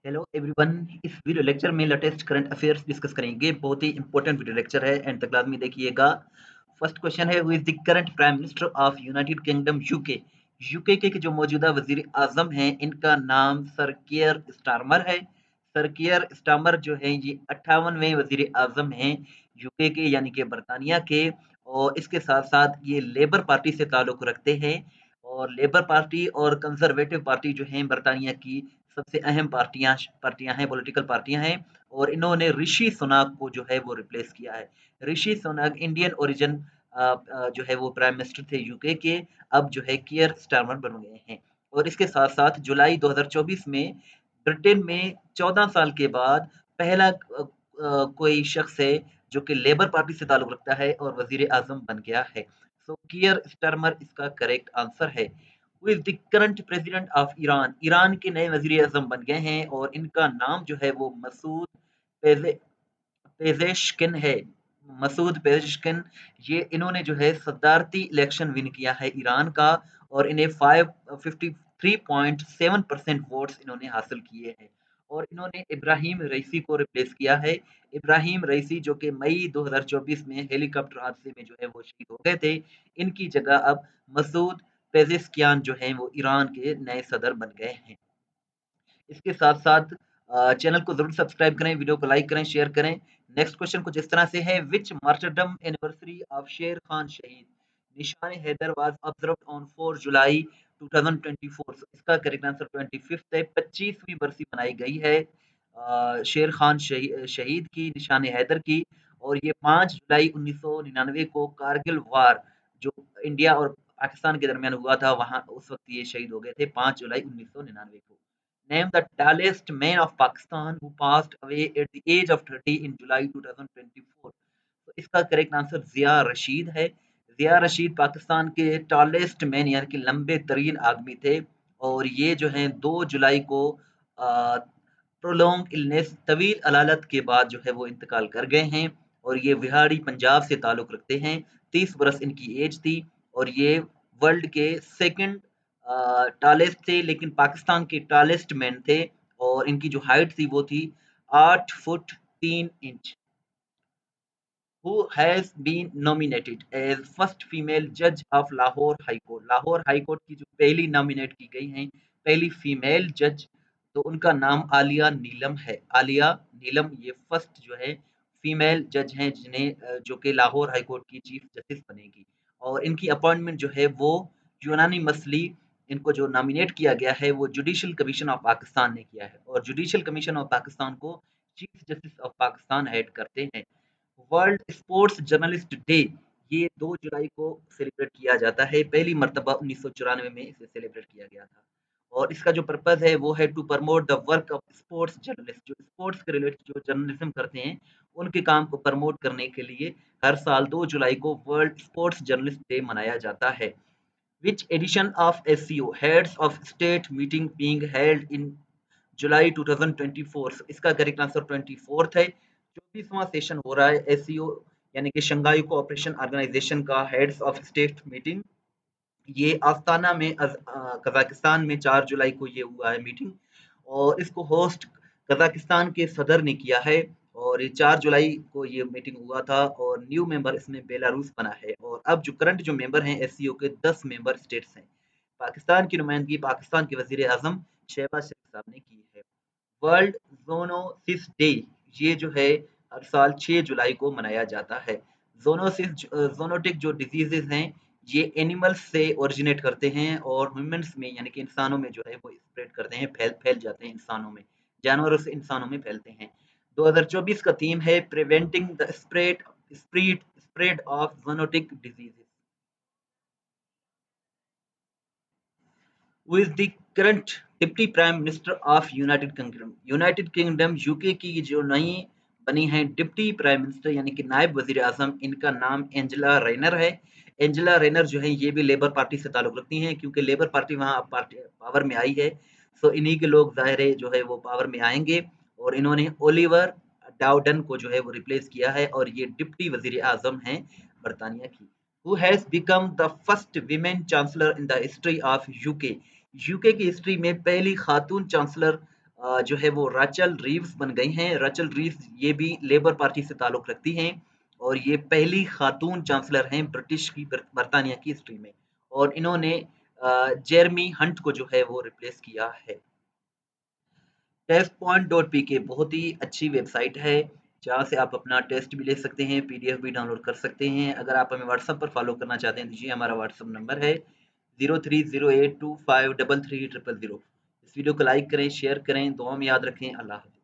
Hello everyone. इस video lecture में latest current affairs discuss करेंगे। बहुत ही इंपॉर्टेंट वीडियो लेक्चर है, एंड तक लाजमी देखिएगा। फर्स्ट क्वेश्चन है, who is the current prime minister of United Kingdom UK. UK के जो मौजूदा वजीर आजम हैं, इनका नाम सर कियर स्टारमर है। सर कियर स्टारमर जो है ये 58वें वजीर आजम हैं यूके के, यानी कि बरतानिया के। और इसके साथ साथ ये लेबर पार्टी से ताल्लुक़ रखते हैं, और लेबर पार्टी और कंजर्वेटिव पार्टी जो हैं बरतानिया की सबसे अहम पार्टियां हैं, पॉलिटिकल पार्टियां हैं। और इन्होंने ऋषि सुनाक को जो है वो रिप्लेस किया है। ऋषि सुनाक इंडियन ओरिजिन जो है वो प्राइम मिनिस्टर थे यूके के, अब जो है कियर स्टारमर बन गए हैं। और इसके साथ साथ जुलाई 2024 में ब्रिटेन में 14 साल के बाद पहला कोई शख्स है जो कि लेबर पार्टी से ताल्लुक रखता है और वजीर आजम बन गया है। सो कियर स्टारमर इसका करेक्ट आंसर है। Who is the current president of Iran. Iran के नए वजीर आजम बन गए हैं और इनका नाम जो है वो मसूद पेजे पेजेशकिन है। मसूद पेजेशकिन, ये इन्होंने जो है सदारती इलेक्शन विन किया है ईरान का, और इन्हें 53.7% वोट्स इन्होंने हासिल किए हैं। और इन्होंने इब्राहिम रईसी को रिप्लेस किया है। इब्राहिम रईसी जो कि मई 2024 में हेलीकॉप्टर हादसे में जो है वो शहीद हो गए थे, इनकी जगह अब मसूद पेजेशकियान जो हैं वो ईरान के नए सदर बन गए हैं। इसके साथ साथ चैनल को जरूर सब्सक्राइब करें, वीडियो को लाइक करें, शेयर करें। नेक्स्ट क्वेश्चन कुछ इस तरह से है, विच मार्टरडम एनिवर्सरी ऑफ शेर खान शहीद। निशान हैदर वाज ऑब्जर्व्ड ऑन 4 जुलाई 2024। इसका करेक्ट आंसर 25 है, 25वीं बरसी मनाई गई है शेर खान शहीद की, निशान हैदर की। और ये 5 जुलाई 1999 को कारगिल वार जो इंडिया और पाकिस्तान के दरमियान हुआ था, वहां उस वक्त ये शहीद हो गए थे 5 जुलाई 1999 को। Name the tallest man of Pakistan who passed away at the age of 30 in July 2024। तो इसका करेक्ट आंसर जिया रशीद है। जिया रशीद पाकिस्तान के टॉलेस्ट मैन यानी कि लंबे तरीन आदमी थे, और ये जो हैं 2 जुलाई को प्रोलॉन्ग इलनेस तवील अलालत के बाद जो है वो इंतकाल कर गए हैं। और ये विहाड़ी पंजाब से ताल्लुक़ रखते हैं। 30 बरस इनकी एज थी, और ये वर्ल्ड के सेकंड टॉलेस्ट थे, लेकिन पाकिस्तान के टॉलेस्ट मैन थे। और इनकी जो हाइट थी वो थी 8 foot 3 inch. Who has been nominated as first female judge of Lahore high court. Lahore high court की जो पहली नॉमिनेट की गई हैं, पहली फीमेल जज, तो उनका नाम आलिया नीलम है। आलिया नीलम ये फर्स्ट जो है फीमेल जज हैं जिन्हें जो कि लाहौर हाई कोर्ट की चीफ जस्टिस बनेगी। और इनकी अपॉइंटमेंट जो है वो यूनानिमसली इनको जो नॉमिनेट किया गया है वो जुडिशल कमीशन ऑफ पाकिस्तान ने किया है, और जुडिशल कमीशन ऑफ पाकिस्तान को chief justice of Pakistan head करते हैं। वर्ल्ड स्पोर्ट्स जर्नलिस्ट डे ये 2 जुलाई को सेलिब्रेट किया जाता है। पहली मर्तबा 1994 में इसे सेलिब्रेट किया गया था। और इसका जो पर्पज़ है वो है to promote the work of sports journalist. जो स्पोर्ट्स के रिलेटेड जो जर्नलिज्म करते हैं, उनके काम को प्रमोट करने के लिए हर साल 2 जुलाई को वर्ल्ड स्पोर्ट्स जर्नलिस्ट डे मनाया जाता है। Which edition of SCO Heads of State meeting being held in जुलाई 2024। इसका करेक्ट आंसर 24 है। 24वां सेशन हो रहा है एससीओ यानी कि शंघाई कोऑपरेशन ऑर्गेनाइजेशन का हेड्स ऑफ स्टेट मीटिंग। ये आस्ताना में कजाकिस्तान में 4 जुलाई को ये हुआ है मीटिंग, और इसको होस्ट कजाकिस्तान के सदर ने किया है। और ये 4 जुलाई को ये मीटिंग हुआ था, और न्यू मेंबर इसमें बेलारूस बना है। और अब जो करंट जो मेंबर हैं एससीओ के 10 मेंबर स्टेट्स हैं। पाकिस्तान की नुमाइंदगी पाकिस्तान के वजीर आजम शहबाज शरीफ साहब ने की है। वर्ल्ड ज़ोनोसिस डे ये जो है हर साल 6 जुलाई को मनाया जाता है। ज़ोनोटिक जो डिजीज़ेज़ हैं, ये एनिमल्स से ओरिजिनेट करते हैं और ह्यूमन्स में यानी कि इंसानों में जो है वो स्प्रेड करते हैं, फैल जाते हैं इंसानों में, जानवरों से इंसानों में फैलते हैं। 2024 का थीम है preventing the spread of zoonotic diseases. Who is the current deputy prime minister of United Kingdom. United Kingdom UK की जो नई बनी है डिप्टी प्राइम मिनिस्टर यानी कि नायब वजीर आजम, इनका नाम एंजेला रेनर है। एंजेला रेनर जो है ये भी लेबर पार्टी से ताल्लुक रखती हैं, क्योंकि लेबर पार्टी वहाँ पावर में आई है। सो इन्हीं के लोग जाहिर है जो है वो पावर में आएंगे, और इन्होंने ओलिवर डाउडन को जो है वो रिप्लेस किया है, और ये डिप्टी वजीर आजम हैं बरतानिया की। Who has become the first women chancellor in the history of UK. UK की हिस्ट्री में पहली खातून चांसलर जो है वो राचल रीव्स बन गई हैं। राचल रीव्स ये भी लेबर पार्टी से ताल्लुक़ रखती हैं और ये पहली खातून चांसलर हैं ब्रिटिश की बरतानिया की हिस्ट्री में और इन्होंने जेरेमी हंट को जो है वो रिप्लेस किया है। टेस्टपॉइंट.pk बहुत ही अच्छी वेबसाइट है, जहाँ से आप अपना टेस्ट भी ले सकते हैं, पीडीएफ भी डाउनलोड कर सकते हैं। अगर आप हमें व्हाट्सएप पर फॉलो करना चाहते हैं, दीजिए हमारा व्हाट्सएप नंबर है 030825330000। इस वीडियो को लाइक करें, शेयर करें, दुआ में याद रखें। अल्लाह हाफ़िज़।